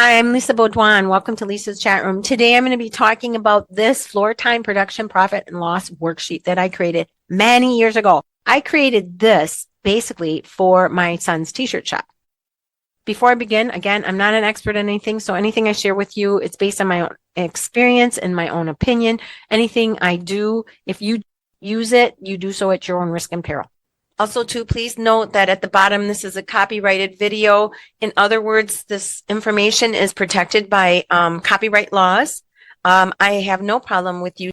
Hi, I'm Lisa Baudouin. Welcome to Lisa's chat room. Today I'm going to be talking about this floor time production profit and loss worksheet that I created many years ago. I created this basically for my son's t-shirt shop. Before I begin, again, I'm not an expert in anything, so anything I share with you, it's based on my own experience and my own opinion. Anything I do, if you use it, you do so at your own risk and peril. Also, too, please note that at the bottom, this is a copyrighted video. In other words, this information is protected by copyright laws. I have no problem with you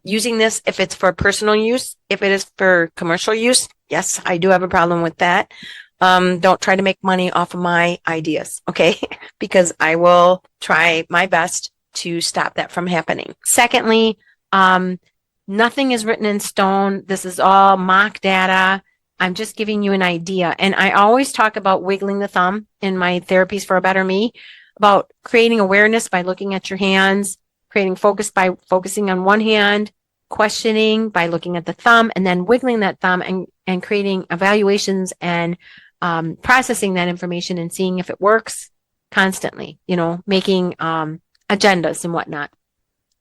using this if it's for personal use. If it is for commercial use, yes, I do have a problem with that. Don't try to make money off of my ideas, okay? Because I will try my best to stop that from happening. Secondly, nothing is written in stone. This is all mock data. I'm just giving you an idea. And I always talk about wiggling the thumb in my therapies for a better me, about creating awareness by looking at your hands, creating focus by focusing on one hand, questioning by looking at the thumb, and then wiggling that thumb and creating evaluations and processing that information and seeing if it works constantly, making agendas and whatnot,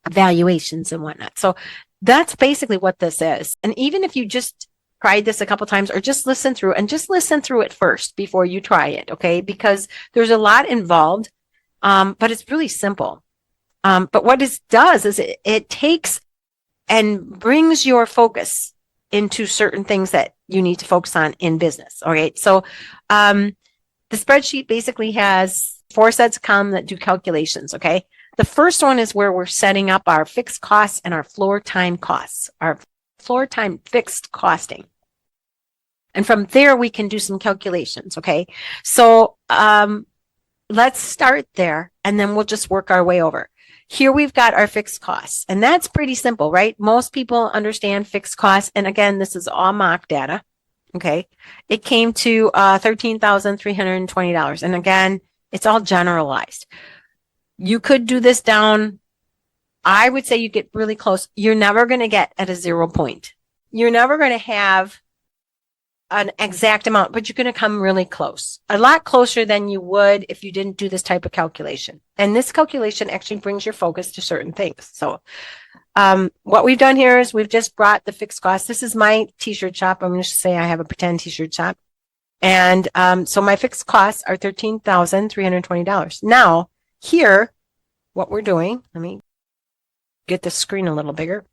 evaluations and whatnot. So that's basically what this is. And even if you just tried this a couple times or just listen through it first before you try it, okay? Because there's a lot involved, but it's really simple. But what this does is it takes and brings your focus into certain things that you need to focus on in business, all right? So the spreadsheet basically has 4 sets of columns that do calculations, okay? The first one is where we're setting up our fixed costs and our floor time costs, our floor time fixed costing. And from there, we can do some calculations, okay? So let's start there, and then we'll just work our way over. Here we've got our fixed costs, and that's pretty simple, right? Most people understand fixed costs, and again, this is all mock data, okay? It came to $13,320, and again, it's all generalized. You could do this down. I would say you get really close. You're never going to get at a 0 point. You're never going to have an exact amount, but you're going to come really close, a lot closer than you would if you didn't do this type of calculation. And this calculation actually brings your focus to certain things. So what we've done here is we've just brought the fixed cost. This is my t-shirt shop. I'm going to say I have a pretend t-shirt shop. And so my fixed costs are $13,320. Now, here, what we're doing, let me get the screen a little bigger.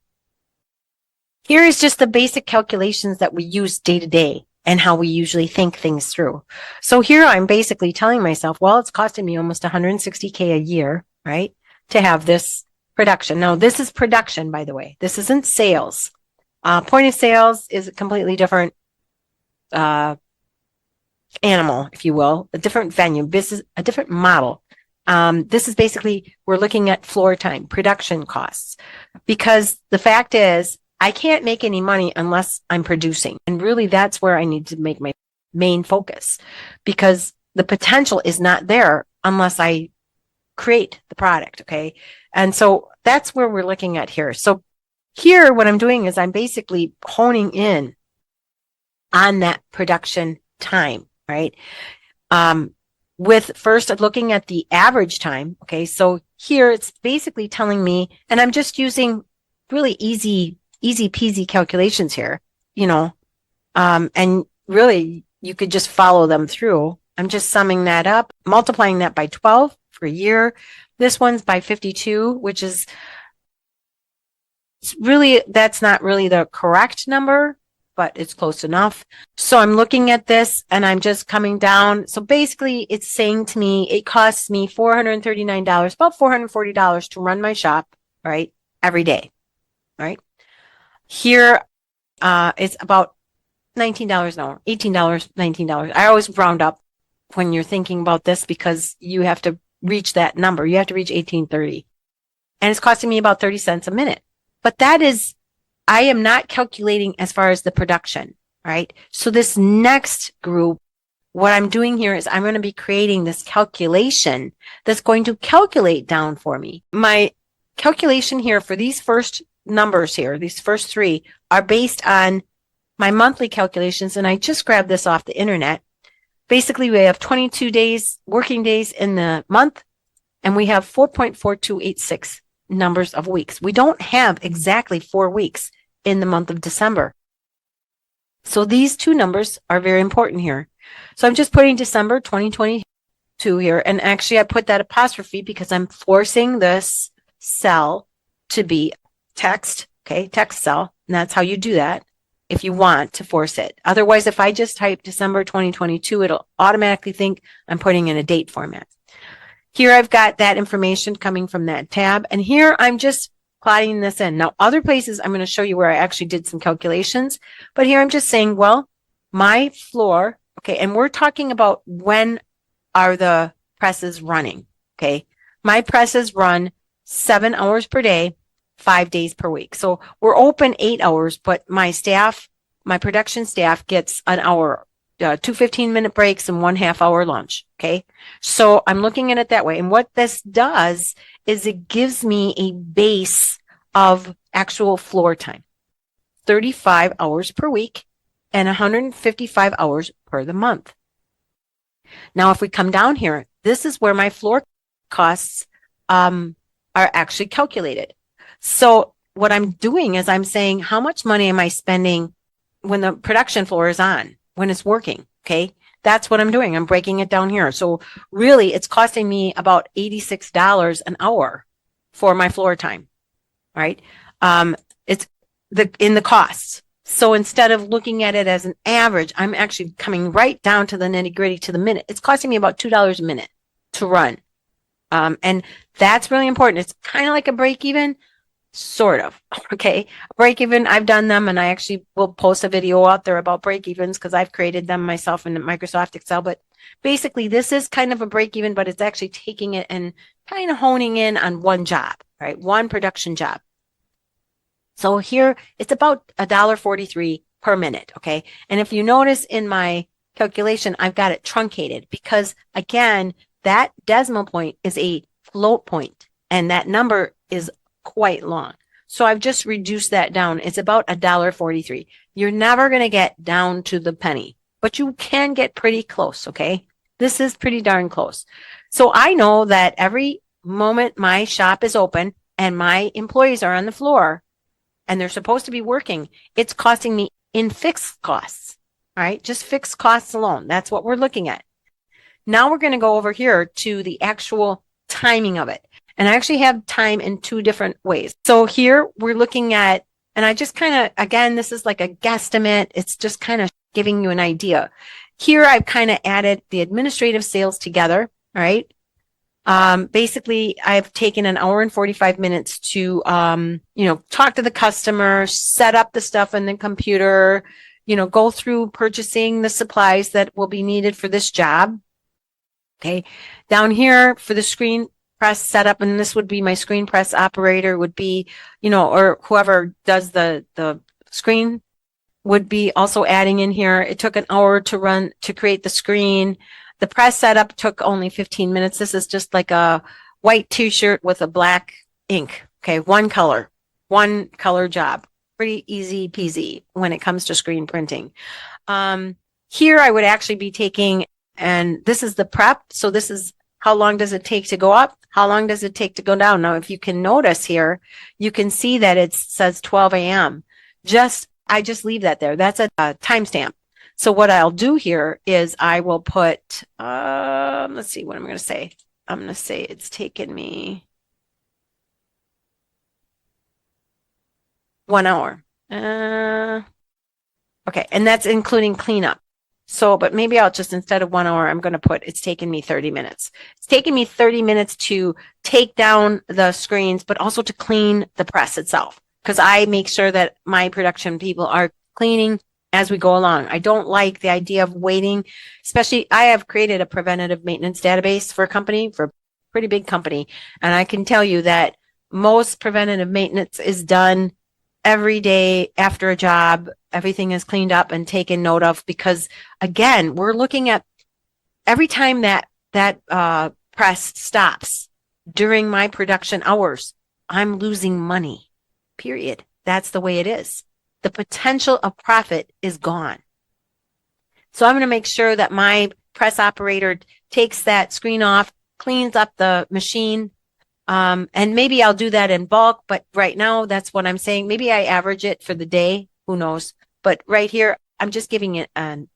Here is just the basic calculations that we use day to day and how we usually think things through. So here I'm basically telling myself, well, it's costing me almost $160K a year, right, to have this production. Now, this is production, by the way. This isn't sales. Point of sales is a completely different animal, if you will, a different venue, business, a different model. This is basically, we're looking at floor time, production costs, because the fact is, I can't make any money unless I'm producing. And really, that's where I need to make my main focus, because the potential is not there unless I create the product, okay? And so that's where we're looking at here. So here, what I'm doing is I'm basically honing in on that production time, right? With first looking at the average time, okay? So here, it's basically telling me, and I'm just using really easy peasy calculations here, and really you could just follow them through. I'm just summing that up, multiplying that by 12 for a year. This one's by 52, which is that's not really the correct number, but it's close enough. So I'm looking at this and I'm just coming down. So basically it's saying to me, it costs me $439, about $440 to run my shop, right? Every day, right? Here, it's about $19 an hour, $18, $19. I always round up when you're thinking about this because you have to reach that number. You have to reach $18.30. And it's costing me about 30 cents a minute. But I am not calculating as far as the production, right? So this next group, what I'm doing here is I'm going to be creating this calculation that's going to calculate down for me. My calculation here for these first numbers here, these first 3 are based on my monthly calculations, and I just grabbed this off the internet. Basically, we have 22 days, working days in the month, and we have 4.4286 numbers of weeks. We don't have exactly 4 weeks in the month of December. So these two numbers are very important here. So I'm just putting December 2022 here, and actually I put that apostrophe because I'm forcing this cell to be text, okay, text cell, and that's how you do that if you want to force it. Otherwise, if I just type December 2022, it'll automatically think I'm putting in a date format. Here I've got that information coming from that tab, and here I'm just plotting this in. Now, other places I'm going to show you where I actually did some calculations, but here I'm just saying, well, my floor, okay, and we're talking about when are the presses running, okay? My presses run 7 hours per day, 5 days per week. So we're open 8 hours, but my staff, my production staff gets an hour, 2 15-minute breaks and 1 half-hour lunch, okay? So I'm looking at it that way. And what this does is it gives me a base of actual floor time, 35 hours per week and 155 hours per the month. Now, if we come down here, this is where my floor costs are actually calculated. So what I'm doing is I'm saying, how much money am I spending when the production floor is on, when it's working? Okay, that's what I'm doing. I'm breaking it down here. So really, it's costing me about $86 an hour for my floor time, right? It's in the costs. So instead of looking at it as an average, I'm actually coming right down to the nitty gritty to the minute. It's costing me about $2 a minute to run. And that's really important. It's kind of like a break even, sort of. Okay. Break even, I've done them, and I actually will post a video out there about break evens because I've created them myself in Microsoft Excel. But basically, this is kind of a break even, but it's actually taking it and kind of honing in on one job, right? One production job. So here it's about $1.43 per minute. Okay. And if you notice in my calculation, I've got it truncated because, again, that decimal point is a float point and that number is quite long. So I've just reduced that down. It's about $1.43. You're never going to get down to the penny, but you can get pretty close. Okay. This is pretty darn close. So I know that every moment my shop is open and my employees are on the floor and they're supposed to be working, it's costing me in fixed costs. All right. Just fixed costs alone. That's what we're looking at. Now we're going to go over here to the actual timing of it. And I actually have time in 2 different ways. So here we're looking at, and I just kind of, again, this is like a guesstimate. It's just kind of giving you an idea. Here I've kind of added the administrative sales together. All right. Basically, I've taken an hour and 45 minutes to, talk to the customer, set up the stuff in the computer, go through purchasing the supplies that will be needed for this job. Okay. Down here for the screen press setup, and this would be my screen press operator would be, or whoever does the screen would be also adding in here. It took an hour to create the screen. The press setup took only 15 minutes. This is just like a white t-shirt with a black ink. Okay. One color job. Pretty easy peasy when it comes to screen printing. Here I would actually be taking, and this is the prep. So this is how long does it take to go up? How long does it take to go down? Now, if you can notice here, you can see that it says 12 a.m. I just leave that there. That's a timestamp. So what I'll do here is I will put, let's see what I'm going to say. I'm going to say it's taken me 1 hour. Okay. And that's including cleanup. So, but maybe I'll just, instead of 1 hour, I'm going to put, it's taken me 30 minutes. It's taken me 30 minutes to take down the screens, but also to clean the press itself. Because I make sure that my production people are cleaning as we go along. I don't like the idea of waiting, especially I have created a preventative maintenance database for a company, for a pretty big company. And I can tell you that most preventative maintenance is done every day after a job. Everything is cleaned up and taken note of, because again, we're looking at every time that press stops during my production hours, I'm losing money, period. That's the way it is. The potential of profit is gone. So I'm going to make sure that my press operator takes that screen off, cleans up the machine. And maybe I'll do that in bulk, but right now that's what I'm saying. Maybe I average it for the day, who knows? But right here, I'm just giving it an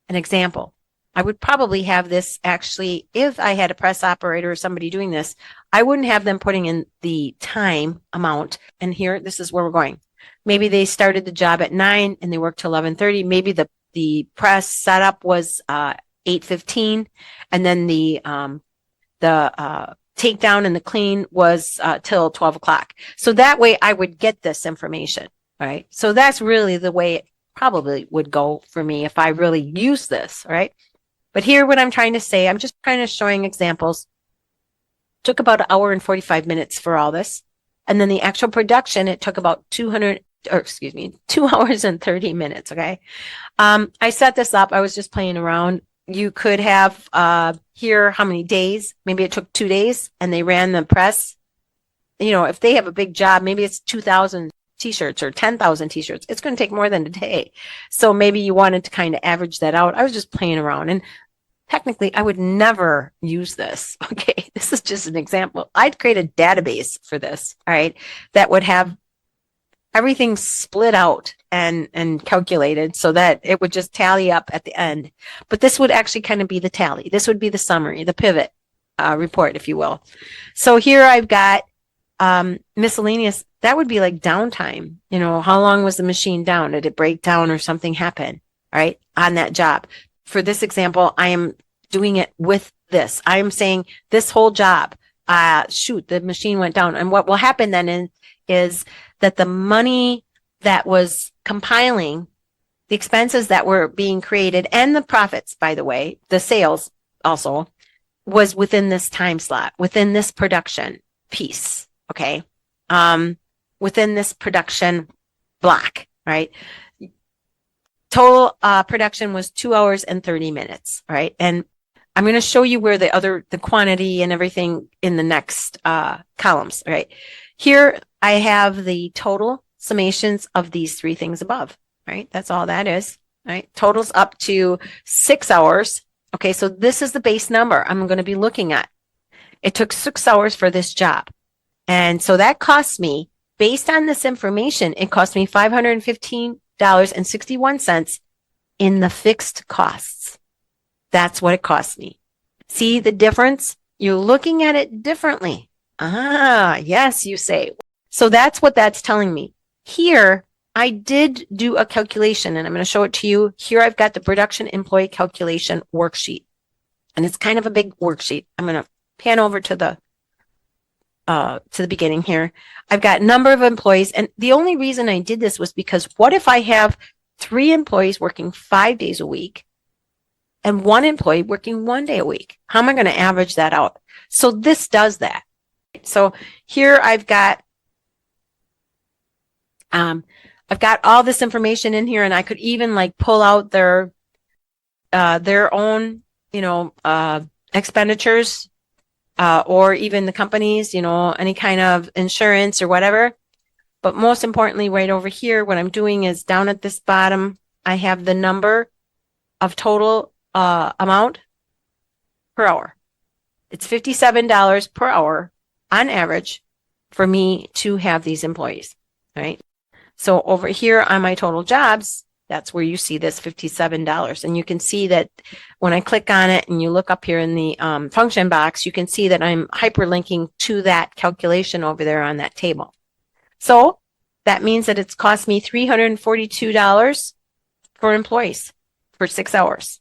example. I would probably have this actually, if I had a press operator or somebody doing this, I wouldn't have them putting in the time amount. And here, this is where we're going. Maybe they started the job at 9 and they worked till 11:30. Maybe the press setup was 8:15, and then the takedown and the clean was till 12 o'clock. So that way I would get this information, right? So that's really the way it probably would go for me if I really use this, right? But here, what I'm trying to say, I'm just kind of showing examples. Took about an hour and 45 minutes for all this. And then the actual production, it took about 2 hours and 30 minutes, okay? I set this up. I was just playing around. You could have here how many days. Maybe it took 2 days and they ran the press. You know, if they have a big job, maybe it's 2,000 t-shirts or 10,000 t-shirts. It's going to take more than a day. So maybe you wanted to kind of average that out. I was just playing around, and technically I would never use this. Okay. This is just an example. I'd create a database for this. All right. That would have everything split out and calculated so that it would just tally up at the end. But this would actually kind of be the tally. This would be the summary, the pivot report, if you will. So here I've got miscellaneous. That would be like downtime. You know, how long was the machine down? Did it break down or something happen? All right, on that job. For this example, I am doing it with this. I am saying this whole job, shoot, the machine went down. And what will happen then is that the money that was compiling, the expenses that were being created, and the profits, by the way, the sales also, was within this time slot, within this production piece, okay? Within this production block, right? Total production was 2 hours and 30 minutes, right? And I'm going to show you where the quantity and everything in the next columns, right? Here I have the total summations of these 3 things above, right? That's all that is, right? Totals up to 6 hours. Okay, so this is the base number I'm going to be looking at. It took 6 hours for this job. And so that cost me, based on this information, it cost me $515.61 in the fixed costs. That's what it cost me. See the difference? You're looking at it differently. Ah, yes, you say. So that's what that's telling me. Here, I did do a calculation, and I'm going to show it to you. Here I've got the production employee calculation worksheet. And it's kind of a big worksheet. I'm going to pan over to the beginning here. I've got number of employees, and the only reason I did this was because what if I have 3 employees working 5 days a week and 1 employee working 1 day a week? How am I going to average that out? So this does that. So here I've got all this information in here, and I could even like pull out their own, expenditures, or even the companies, any kind of insurance or whatever. But most importantly, right over here, what I'm doing is down at this bottom, I have the number of total amount per hour. It's $57 per hour on average for me to have these employees, right? So over here on my total jobs, that's where you see this $57. And you can see that when I click on it and you look up here in the function box, you can see that I'm hyperlinking to that calculation over there on that table. So that means that it's cost me $342 for employees for 6 hours.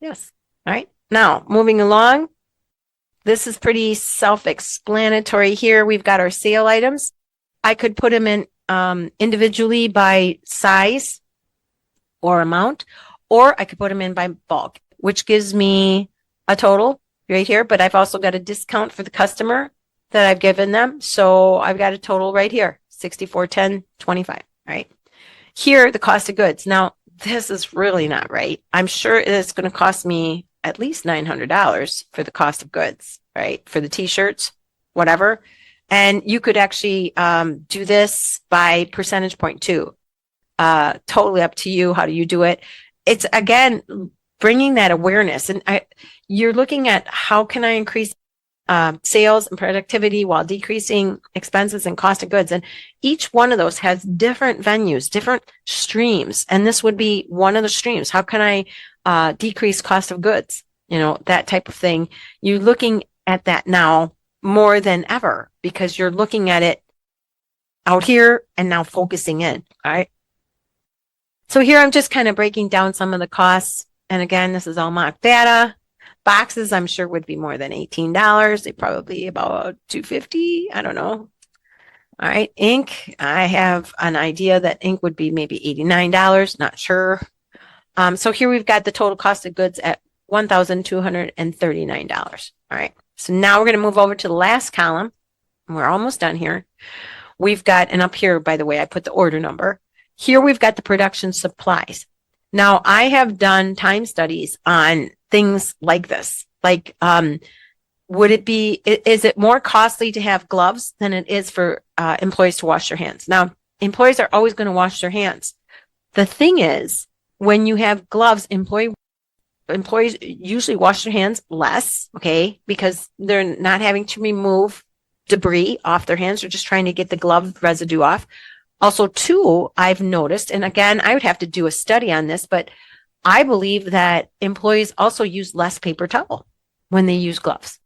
Yes. All right. Now, moving along, this is pretty self-explanatory here. We've got our sale items. I could put them in individually by size or amount, or I could put them in by bulk, which gives me a total right here, but I've also got a discount for the customer that I've given them. So I've got a total right here, $64.10.25, right? Here, the cost of goods. Now, this is really not right. I'm sure it's going to cost me at least $900 for the cost of goods, right? For the t-shirts, whatever. And you could actually do this by percentage point too. Totally up to you. How do you do it? It's, again, bringing that awareness. And you're looking at how can I increase sales and productivity while decreasing expenses and cost of goods. And each one of those has different venues, different streams. And this would be one of the streams. How can I decrease cost of goods? You know, that type of thing. You're looking at that now more than ever because you're looking at it out here and now focusing in. All right. So here I'm just kind of breaking down some of the costs. And again, this is all mock data. Boxes, I'm sure, would be more than $18. They probably about $2.50. I don't know. All right. Ink, I have an idea that ink would be maybe $89. Not sure. So here we've got the total cost of goods at $1,239. All right. So now we're going to move over to the last column. We're almost done here. We've got, and up here, by the way, I put the order number. Here we've got the production supplies. Now I have done time studies on things like this. Like, would it be, is it more costly to have gloves than it is for employees to wash their hands? Now, employees are always going to wash their hands. The thing is, when you have gloves, employees usually wash their hands less, okay, because they're not having to remove debris off their hands. They're just trying to get the glove residue off. Also, too, I've noticed, and again, I would have to do a study on this, but I believe that employees also use less paper towel when they use gloves.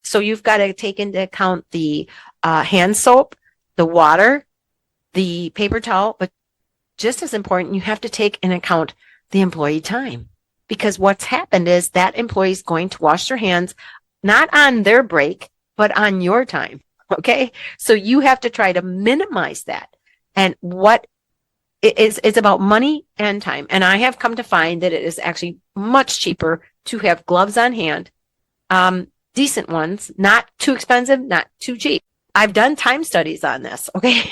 So you've got to take into account the hand soap, the water, the paper towel, but just as important, you have to take into account the employee time. Because what's happened is that employee is going to wash their hands, not on their break, but on your time. Okay. So you have to try to minimize that. And what it's about money and time. And I have come to find that it is actually much cheaper to have gloves on hand, decent ones, not too expensive, not too cheap. I've done time studies on this. Okay.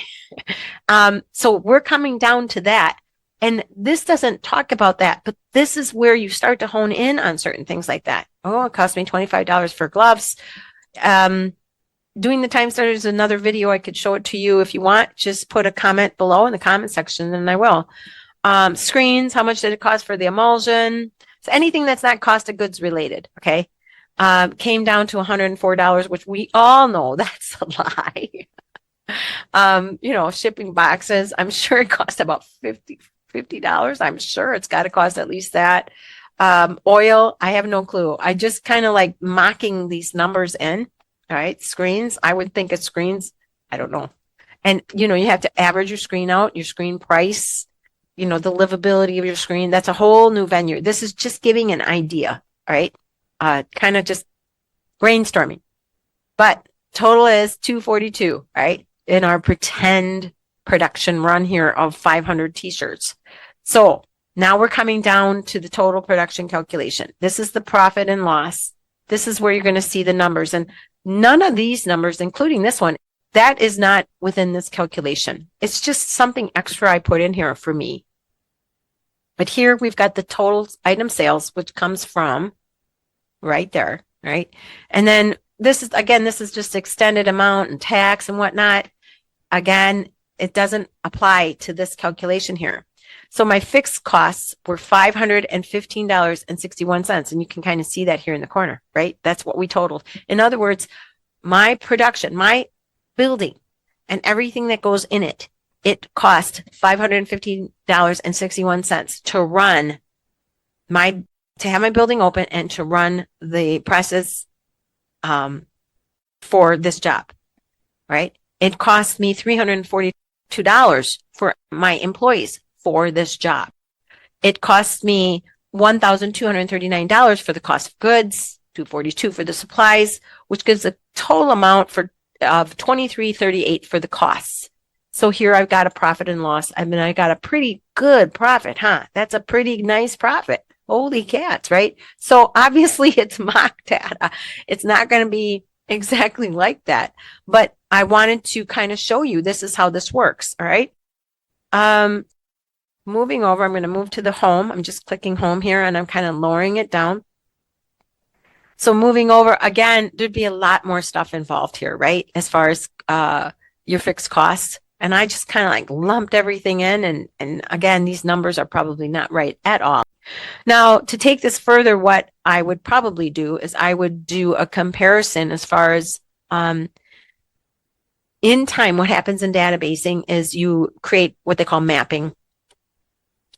So we're coming down to that. And this doesn't talk about that, but this is where you start to hone in on certain things like that. Oh, it cost me $25 for gloves. Doing the time study is another video. I could show it to you if you want. Just put a comment below in the comment section and I will. Screens, how much did it cost for the emulsion? So anything that's not cost of goods related, okay? Came down to $104, which we all know that's a lie. Shipping boxes, I'm sure it cost about $50. I'm sure it's got to cost at least that. Oil, I have no clue. I just kind of like mocking these numbers in. All right. Screens, I would think of screens. I don't know. And, you have to average your screen out, your screen price, the livability of your screen. That's a whole new venue. This is just giving an idea. All right. Kind of just brainstorming. But total is 242, right? In our pretend production run here of 500 t-shirts. So now we're coming down to the total production calculation. This is the profit and loss. This is where you're going to see the numbers. And none of these numbers, including this one, that is not within this calculation. It's just something extra I put in here for me. But here we've got the total item sales, which comes from right there, right? And then this is just extended amount and tax and whatnot. Again, it doesn't apply to this calculation here. So my fixed costs were $515.61. And you can kind of see that here in the corner, right? That's what we totaled. In other words, my production, my building and everything that goes in it, it cost $515.61 to run to have my building open and to run the presses, for this job, right? It cost me $342 for my employees for this job. It cost me $1,239 for the cost of goods, $242 for the supplies, which gives a total amount of $23.38 for the costs. So here I've got a profit and loss. I mean, I got a pretty good profit, huh? That's a pretty nice profit. Holy cats, right? So obviously it's mock data. It's not going to be exactly like that, but I wanted to kind of show you this is how this works. All right. Moving over, I'm going to move to the home. I'm just clicking home here and I'm kind of lowering it down. So moving over again, there'd be a lot more stuff involved here, right? As far as your fixed costs. And I just kind of like lumped everything in. And again, these numbers are probably not right at all. Now, to take this further, what I would probably do is I would do a comparison as far as in time. What happens in databasing is you create what they call mapping,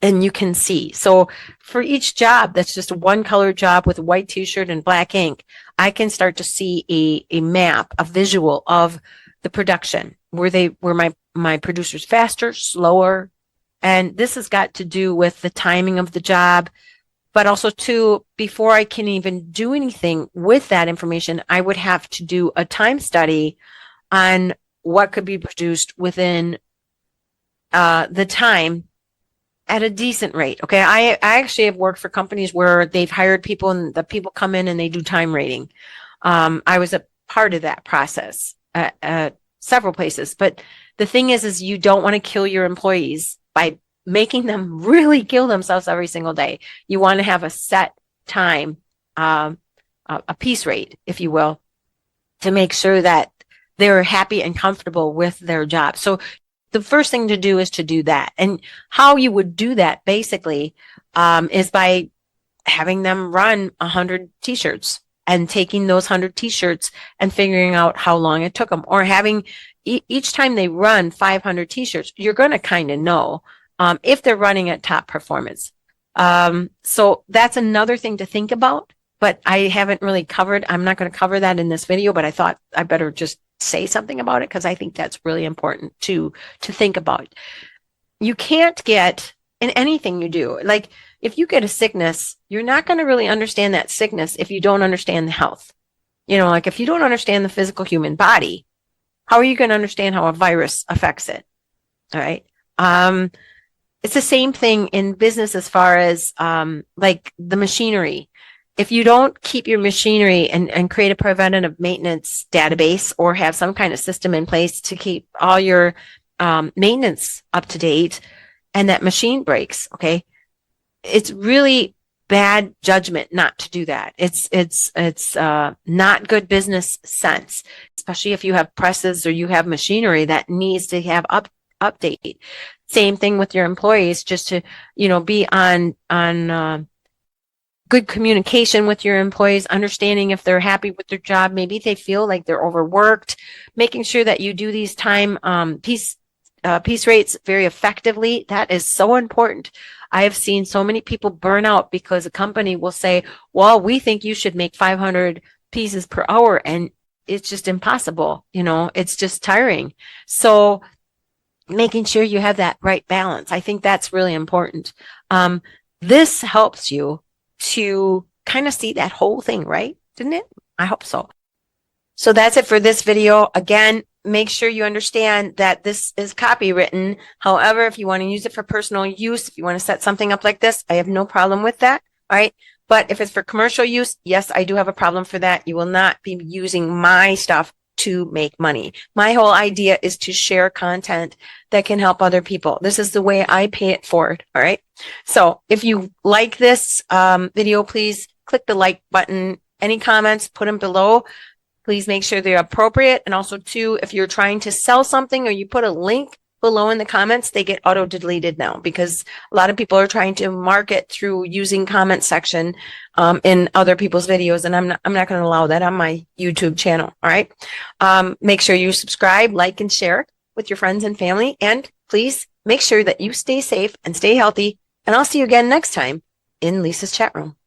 and you can see. So for each job that's just a one color job with a white t-shirt and black ink, I can start to see a map, a visual of the production. Were my producers faster, slower? And this has got to do with the timing of the job, but also too, before I can even do anything with that information, I would have to do a time study on what could be produced within the time at a decent rate. Okay. I actually have worked for companies where they've hired people and the people come in and they do time rating. I was a part of that process at several places, but the thing is you don't want to kill your employees by making them really kill themselves every single day. You want to have a set time, a piece rate, if you will, to make sure that they're happy and comfortable with their job. So the first thing to do is to do that. And how you would do that basically is by having them run 100 t-shirts and taking those 100 t-shirts and figuring out how long it took them, or having each time they run 500 t-shirts, you're going to kind of know if they're running at top performance. So that's another thing to think about, but I haven't really covered. I'm not going to cover that in this video, but I thought I better just say something about it because I think that's really important to think about. You can't get in anything you do. Like if you get a sickness, you're not going to really understand that sickness if you don't understand the health. You know, like if you don't understand the physical human body, how are you going to understand how a virus affects it? All right. It's the same thing in business as far as like the machinery. If you don't keep your machinery and create a preventative maintenance database or have some kind of system in place to keep all your maintenance up to date, and that machine breaks, okay, it's really bad judgment not to do that. It's not good business sense, especially if you have presses or you have machinery that needs to have update. Same thing with your employees, just to, you know, be on good communication with your employees, understanding if they're happy with their job. Maybe they feel like they're overworked, making sure that you do these time piece rates very effectively. That is so important. I have seen so many people burn out because a company will say, well, we think you should make 500 pieces per hour. And it's just impossible. You know, it's just tiring. So making sure you have that right balance, I think that's really important. This helps you to kind of see that whole thing, right? Didn't it? I hope so. So that's it for this video. Again, make sure you understand that this is copywritten. However, if you want to use it for personal use, if you want to set something up like this, I have no problem with that. All right. But if it's for commercial use, yes, I do have a problem for that. You will not be using my stuff to make money. My whole idea is to share content that can help other people. This is the way I pay it forward. All right. So if you like this video, please click the like button. Any comments, put them below. Please make sure they're appropriate. And also too, if you're trying to sell something or you put a link below in the comments, they get auto deleted now because a lot of people are trying to market through using comment section in other people's videos. And I'm not going to allow that on my YouTube channel. All right. Make sure you subscribe, like, and share with your friends and family. And please make sure that you stay safe and stay healthy. And I'll see you again next time in Lisa's chat room.